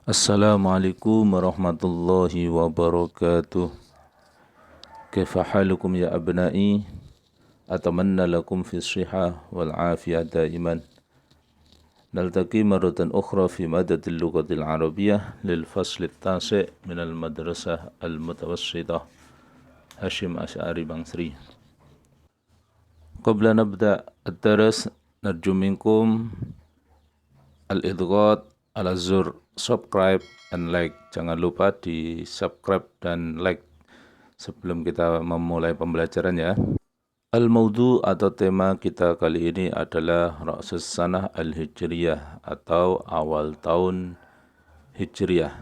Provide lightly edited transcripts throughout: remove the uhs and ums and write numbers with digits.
Assalamualaikum warahmatullahi wabarakatuh. Kaifa halukum ya abna'i? Atamanna lakum fi sihah wal afiyah daiman. Naltaqi marratan ukhra fi madadil lughatil arabiyyah lil fasl at-tasi' min al madrasah al mutawassithah Hashim Asy'ari Bangsri. Qabla nabda ad-daras narju minkum al-idghat ala zur, subscribe and like. Jangan lupa di subscribe dan like sebelum kita memulai pembelajaran ya. Al-Mawdu atau tema kita kali ini adalah Ra'sus Sanah Al-Hijriyah atau awal tahun Hijriyah.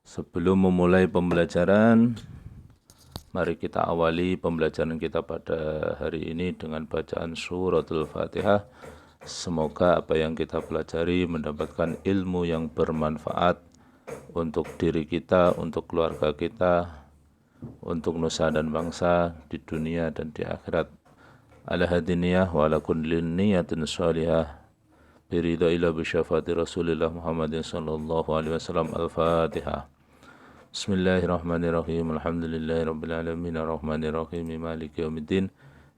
Sebelum memulai pembelajaran, mari kita awali pembelajaran kita pada hari ini dengan bacaan suratul Fatihah. Semoga apa yang kita pelajari mendapatkan ilmu yang bermanfaat untuk diri kita, untuk keluarga kita, untuk nusa dan bangsa di dunia dan di akhirat. Ala hadiniyah wa ala kulli niyatin salihah birida ila bisyafati Rasulillah Muhammadin sallallahu alaihi wasallam. Al-Fatihah. Bismillahirrahmanirrahim. Alhamdulillahi rabbil alamin arrahmanirrahim maliki yaumiddin.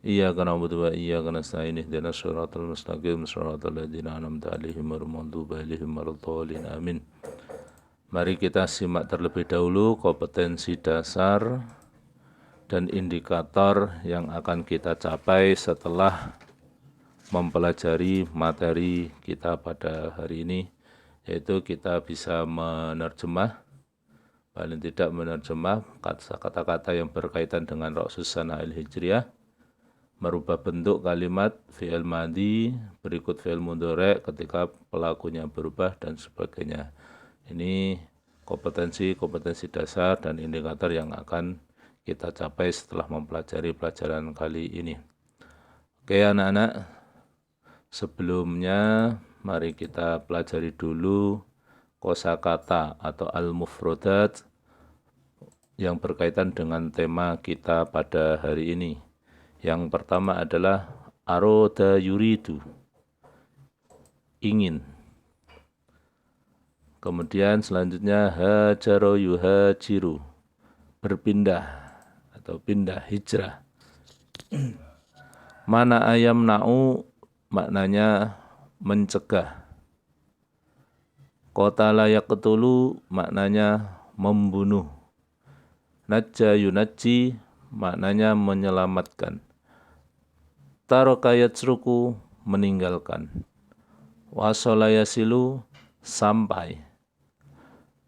Iyyaka na'budu wa iyyaka nasta'in ihdinas siratal mustaqim siratal ladzina an'amta 'alaihim ghairil maghdubi 'alaihim waladdallin. Amin. Mari kita simak terlebih dahulu kompetensi dasar dan indikator yang akan kita capai setelah mempelajari materi kita pada hari ini, yaitu kita bisa menerjemah, paling tidak menerjemah kata-kata yang berkaitan dengan Ra'sus Sanah Al-Hijriyah, merubah bentuk kalimat fi'il madhi berikut fi'il mudhari' ketika pelakunya berubah dan sebagainya. Ini kompetensi dasar dan indikator yang akan kita capai setelah mempelajari pelajaran kali ini. Oke anak-anak, sebelumnya mari kita pelajari dulu kosakata atau al-mufradat yang berkaitan dengan tema kita pada hari ini. Yang pertama adalah aroda yuridu, ingin. Kemudian selanjutnya hajaro yuhajiru, berpindah atau pindah, hijrah. Mana ayam na'u, maknanya mencegah. Qatala yaqtulu, maknanya membunuh. Najja yunajji, maknanya menyelamatkan. Taraka yatsruku, meninggalkan. Wasala yasilu, sampai.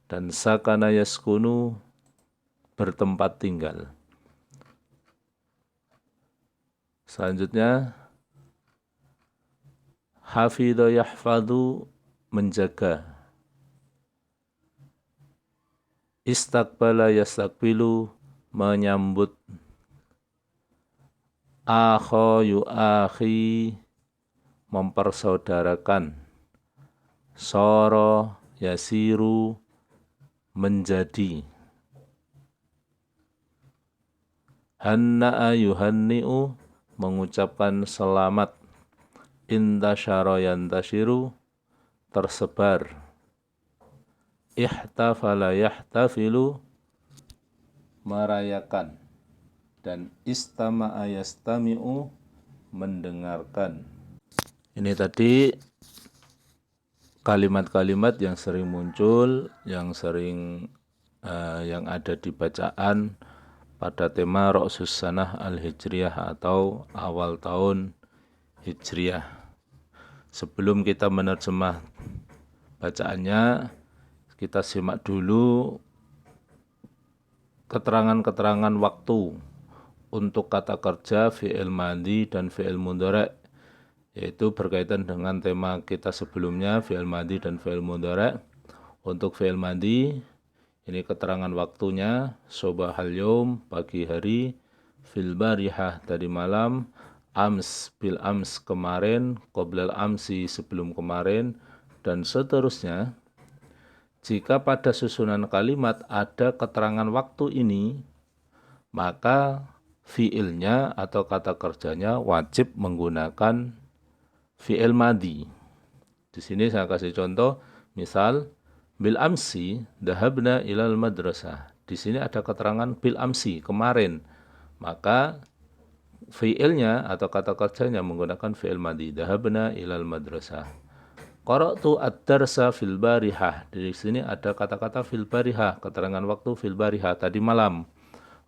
Dan sakana yaskunu, bertempat tinggal. Selanjutnya hafidha yahfadhu, menjaga. Istaqbala yastaqbilu, menyambut. Akha yu'akhi, mempersaudarakan. Soro yasiru, menjadi. Hanna'a yuhanni'u, mengucapkan selamat. Intasyara yantashiru, tersebar. Ihtafala yahtafilu, merayakan. Dan istama'a yastami'u, mendengarkan. Ini tadi kalimat-kalimat yang sering muncul, yang ada di bacaan pada tema Ra'sus Sanah Al-Hijriyah atau awal tahun Hijriyah. Sebelum kita menerjemah bacaannya, kita simak dulu keterangan-keterangan waktu untuk kata kerja fi'il madhi dan fi'il mudhari', yaitu berkaitan dengan tema kita sebelumnya, fi'il madhi dan fi'il mudhari'. Untuk fi'il madhi, ini keterangan waktunya: sobahal yaum, pagi hari, fil barihah, tadi malam, ams, bil ams, kemarin, qoblal amsi, sebelum kemarin, dan seterusnya. Jika pada susunan kalimat ada keterangan waktu ini, maka fi'ilnya atau kata kerjanya wajib menggunakan fi'il madhi. Di sini saya kasih contoh, misal Bil amsi dhahabna ilal madrasah. Di sini ada keterangan bil amsi, kemarin. Maka fi'ilnya atau kata kerjanya menggunakan fi'il madhi. Dhahabna ilal madrasah. Qara'tu ad-darsa fil barihah. Di sini ada kata-kata fil barihah, keterangan waktu fil barihah, tadi malam.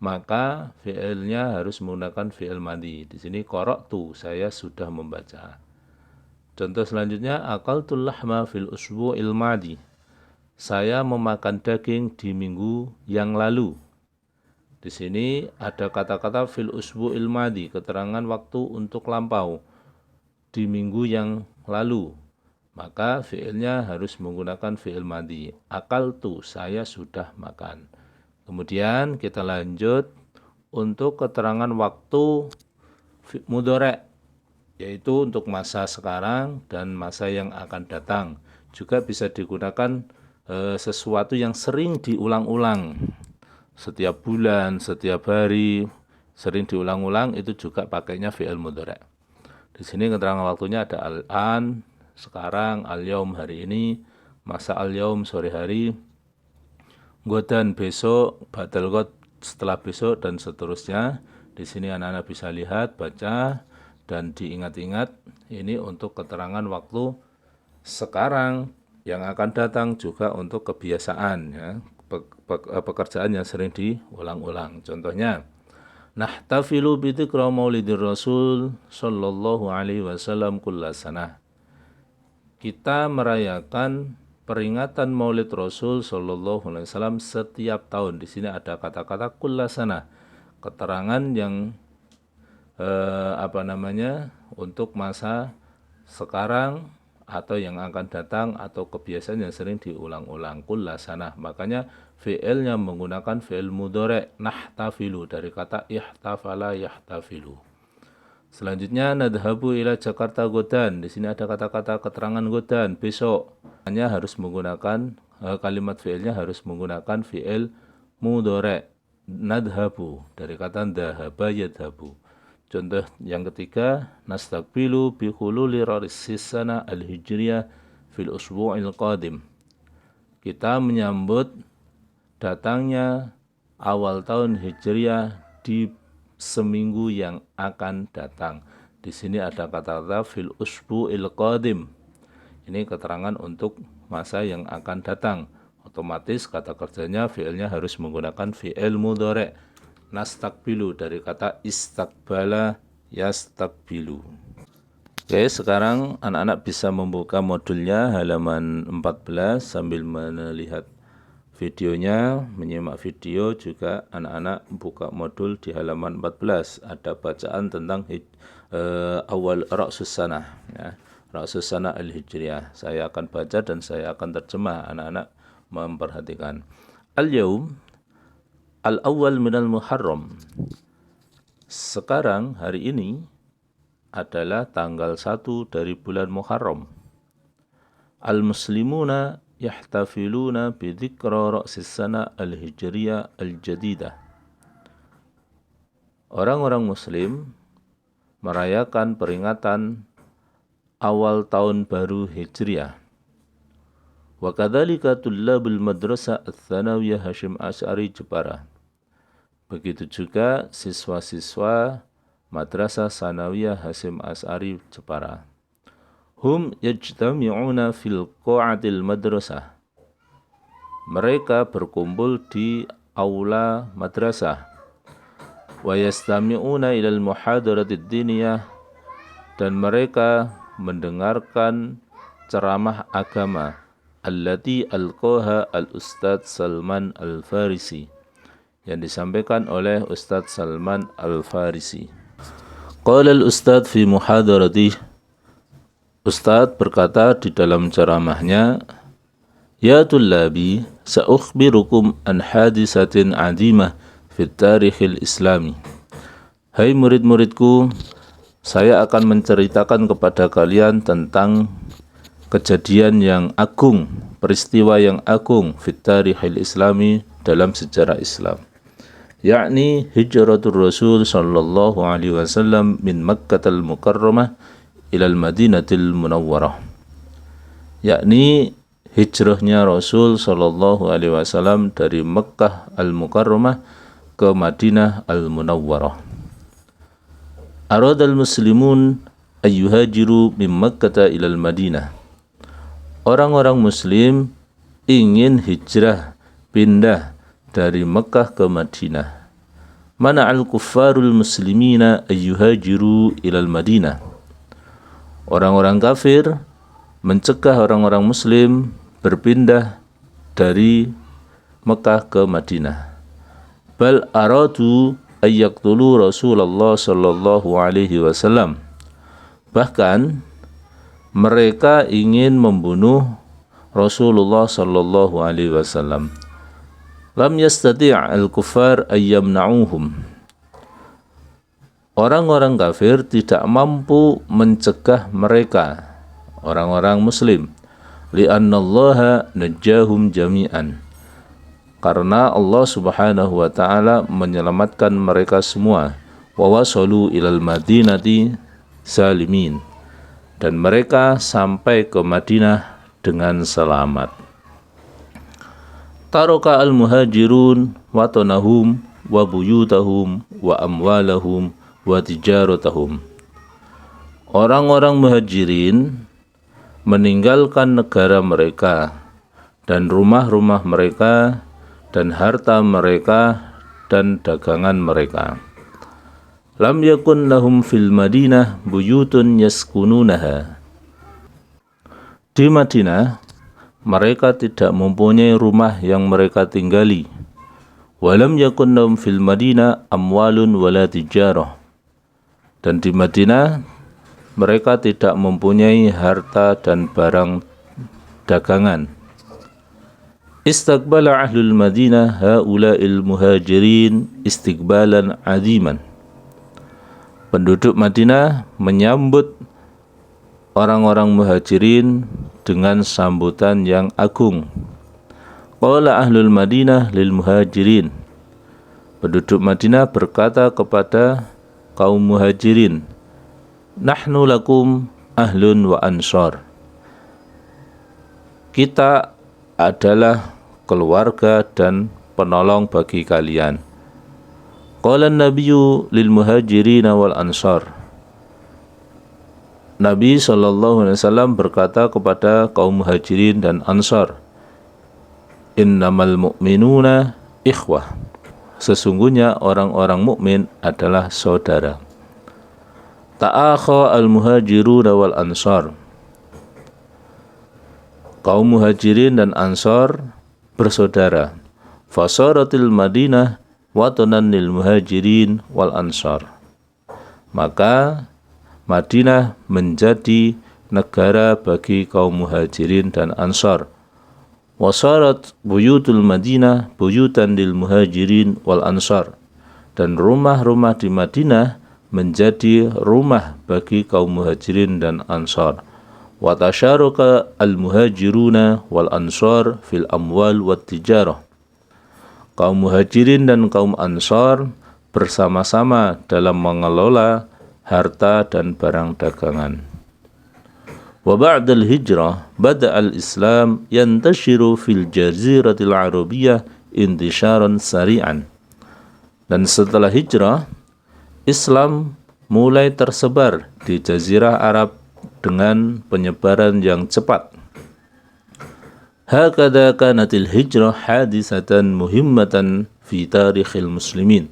Maka fi'ilnya harus menggunakan fi'il madhi. Di sini qara'tu, saya sudah membaca. Contoh selanjutnya, akaltul lahma fil usbu'il madi. Saya memakan daging di minggu yang lalu. Di sini ada kata-kata fil usbu'il madi, keterangan waktu untuk lampau di minggu yang lalu. Maka fi'ilnya harus menggunakan fi'il madi. Akaltu, saya sudah makan. Kemudian kita lanjut untuk keterangan waktu mudhari', yaitu untuk masa sekarang dan masa yang akan datang. Juga bisa digunakan sesuatu yang sering diulang-ulang. Setiap bulan, setiap hari, sering diulang-ulang, itu juga pakainya fi'il mudhari'. Di sini keterangan waktunya ada al-an, sekarang, al-yaum, hari ini, masa al-yaum, sore hari, godan, besok, badal god, setelah besok, dan seterusnya. Di sini anak-anak bisa lihat, baca, dan diingat-ingat. Ini untuk keterangan waktu sekarang, yang akan datang, juga untuk kebiasaan, ya, pekerjaan yang sering diulang-ulang. Contohnya, nahtafilu bidzikra maulidir rasul sallallahu alaihi wasallam kulla sanah. Kita merayakan peringatan maulid Rasul sallallahu alaihi wasallam setiap tahun. Di sini ada kata-kata kulla sanah, keterangan yang untuk masa sekarang atau yang akan datang, atau kebiasaan yang sering diulang-ulang, kulla sanah. Makanya fi'ilnya menggunakan fi'il mudhari', nahtafilu, dari kata ihtafala yahtafilu. Selanjutnya, nadhabu ila Jakarta godan. Di sini ada kata-kata keterangan godan, besok. Hanya harus menggunakan kalimat fi'ilnya harus menggunakan fi'il mudhari', nadhabu, dari kata dhahaba yadhabu. Contoh yang ketiga, nastaqbilu bi khululi rasis sana al-hijriyah fil usbu'il qadim. Kita menyambut datangnya awal tahun hijriyah di seminggu yang akan datang. Di sini ada kata-kata fil usbu'il qadim. Ini keterangan untuk masa yang akan datang. Otomatis kata kerjanya, fi'ilnya harus menggunakan fi'il mudhari'. Nastaqbilu, dari kata istaqbala yastaqbilu. Oke, sekarang anak-anak bisa membuka modulnya halaman 14 sambil melihat videonya, menyimak video. Juga anak-anak buka modul di halaman 14. Ada bacaan tentang awal Ra'sus Sanah, ya, Ra'sus Sanah al-Hijriyah. Saya akan baca dan saya akan terjemah. Anak-anak memperhatikan. Al-yaum al-awwal minal Muharram. Sekarang, hari ini adalah tanggal 1 dari bulan Muharram. Al-muslimuna yahtafiluna bidzikra ra'sis sana al-hijriyah al-jadidah. Orang-orang muslim merayakan peringatan awal tahun baru Hijriah. Wa kadzalika tullabul madrasah ats-tsanawiyah Hasyim Asy'ari Jepara. Begitu juga siswa-siswa Madrasah Sanawiyah Hasyim Asy'ari Jepara. Hum yajtami'una fil qa'atil madrasah. Mereka berkumpul di aula madrasah. Wa yastami'una ilal muhadaratid diniyah, dan mereka mendengarkan ceramah agama allati alqaha al-Ustadz Salman Al-Farisi, yang disampaikan oleh Ustadz Salman Al-Farisi. Qala al-Ustadz fi muhadaratih. Ustadz berkata di dalam ceramahnya, ya tullabi, sa'ukhbirukum an hadisatin adimah fit tarikhil islami. Hai murid-muridku, saya akan menceritakan kepada kalian tentang kejadian yang agung, peristiwa yang agung fit tarikhil islami, dalam sejarah Islam, yakni hijratul Rasul sallallahu alaihi wasallam min Makkatal Mukarramah ilal Madinatil Munawwarah, yakni hijrahnya Rasul sallallahu alaihi wasallam dari Mekkah Al-Mukarramah ke Madinah Al-Munawwarah. Aradal muslimun ayyuhajiru min Makkah ilal Madinah. Orang-orang muslim ingin hijrah pindah dari Mekkah ke Madinah. Mana'al kuffarul muslimina ayyuhajiru ilal Madinah. Orang-orang kafir mencegah orang-orang muslim berpindah dari Mekah ke Madinah. Bal aradu ayyaqtulu Rasulullah sallallahu alaihi wasallam. Bahkan mereka ingin membunuh Rasulullah sallallahu alaihi wasallam. Lam yastati' al-kuffar ayyamna'uhum. Orang-orang kafir tidak mampu mencegah mereka, orang-orang muslim. Li'annallaha najjahum jami'an. Karena Allah subhanahu wa ta'ala menyelamatkan mereka semua. Wa wasalu ilal madinati salimin. Dan mereka sampai ke Madinah dengan selamat. Taraka al-muhajirun watanahum wa buyutahum wa amwalahum wa tijaratahum. Orang-orang muhajirin meninggalkan negara mereka dan rumah-rumah mereka dan harta mereka dan dagangan mereka. Lam yakun lahum fil Madinah buyutun yaskununaha. Di Madinah mereka tidak mempunyai rumah yang mereka tinggali. Walam yakun lahum fil Madinah amwalun wala tijarah. Dan di Madinah mereka tidak mempunyai harta dan barang dagangan. Istaqbala ahlul Madinah haula'il muhajirin istiqbalan aziman. Penduduk Madinah menyambut orang-orang muhajirin dengan sambutan yang agung. Qala ahlul Madinah lil muhajirin. Penduduk Madinah berkata kepada kaum muhajirin, nahnu lakum ahlun wa ansar. Kita adalah keluarga dan penolong bagi kalian. Qala an-nabiyyu lil muhajirin wal ansar. Nabi SAW berkata kepada kaum muhajirin dan ansar, innamal mu'minuna ikhwah. Sesungguhnya orang-orang mukmin adalah saudara. Ta'akha al-muhajiruna wal ansar. Kaum muhajirin dan ansar bersaudara. Fasaratil Madinah watanan lil muhajirin wal ansar. Maka Madinah menjadi negara bagi kaum muhajirin dan ansar. Wasarat buyutul Madinah buyutan lil muhajirin wal ansar. Dan rumah-rumah di Madinah menjadi rumah bagi kaum muhajirin dan ansar. Wa tasharaka al muhajiruna wal ansar fil amwal wat tijarah. Kaum muhajirin dan kaum ansar bersama-sama dalam mengelola harta dan barang dagangan. Wa ba'dal hijrah bada'al Islam yantashiru fil jaziratil Arabiyyah intisharan sari'an. Dan setelah hijrah, Islam mulai tersebar di Jazirah Arab dengan penyebaran yang cepat. Hakadha kanatil hijrah hadisatan muhimmatan fi tarikhil muslimin.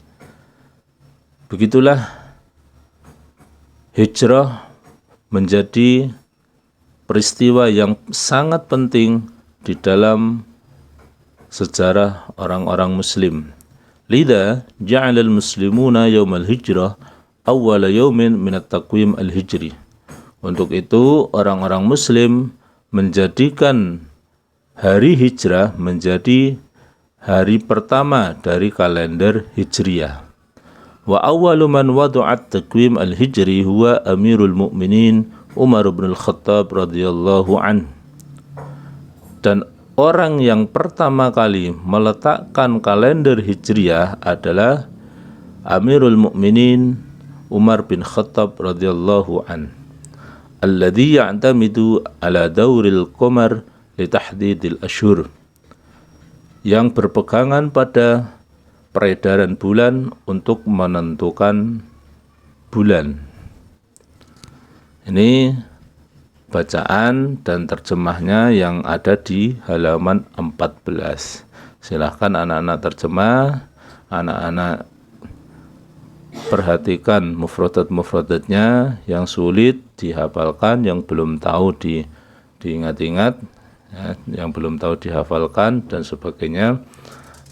Begitulah hijrah menjadi peristiwa yang sangat penting di dalam sejarah orang-orang muslim. Lida ja'alal muslimuna yawmal hijrah awwala yawmin minat taqwim al-hijri. Untuk itu orang-orang muslim menjadikan hari hijrah menjadi hari pertama dari kalender hijriyah. Wa awwalu man wada'at taqwim al-hijri huwa Amirul Mukminin Umar bin Al-Khattab radhiyallahu an. Dan orang yang pertama kali meletakkan kalender hijriyah adalah Amirul Mukminin Umar bin Khattab radhiyallahu an. Alladhi ya'tamidu ala dawril qamar li tahdidil asyhur, yang berpegangan pada peredaran bulan untuk menentukan bulan. Ini bacaan dan terjemahnya yang ada di halaman 14. Silahkan anak-anak terjemah, anak-anak perhatikan mufradat-mufradatnya, yang sulit dihafalkan, yang belum tahu diingat-ingat, ya, yang belum tahu dihafalkan dan sebagainya.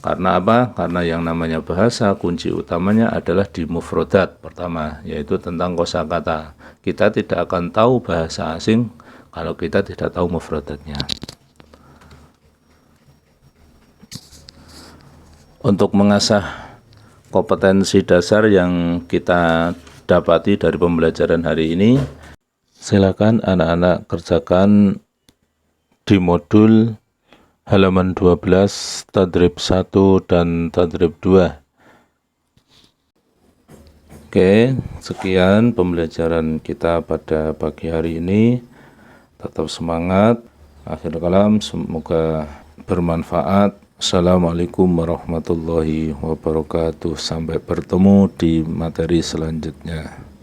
Karena apa? Karena yang namanya bahasa kunci utamanya adalah di mufradat pertama, yaitu tentang kosakata. Kita tidak akan tahu bahasa asing kalau kita tidak tahu mufradatnya. Untuk mengasah kompetensi dasar yang kita dapati dari pembelajaran hari ini, silakan anak-anak kerjakan di modul halaman 12, tadrib 1 dan tadrib 2. Oke, sekian pembelajaran kita pada pagi hari ini. Tetap semangat. Akhir kalam, semoga bermanfaat. Assalamualaikum warahmatullahi wabarakatuh. Sampai bertemu di materi selanjutnya.